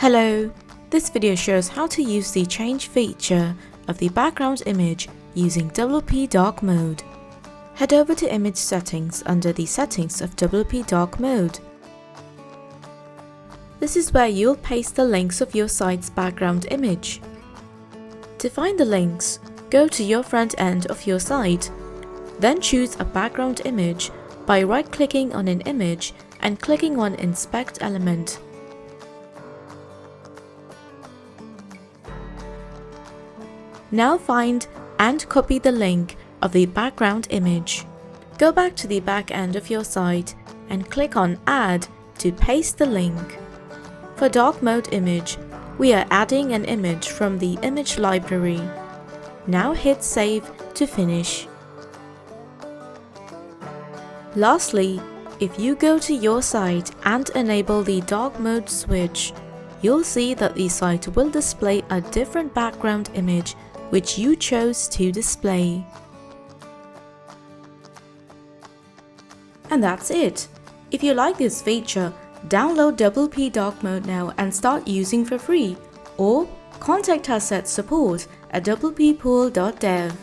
Hello! This video shows how to use the change feature of the background image using WP Dark Mode. Head over to Image Settings under the Settings of WP Dark Mode. This is where you'll paste the links of your site's background image. To find the links, go to your front end of your site, then choose a background image by right-clicking on an image and clicking on Inspect Element. Now find and copy the link of the background image. Go back to the back end of your site and click on Add to paste the link. For Dark Mode image, we are adding an image from the image library. Now hit Save to finish. Lastly, if you go to your site and enable the Dark Mode switch, you'll see that the site will display a different background image which you chose to display. And that's it. If you like this feature, download WP Dark Mode now and start using for free, or contact us at support@wppool.dev.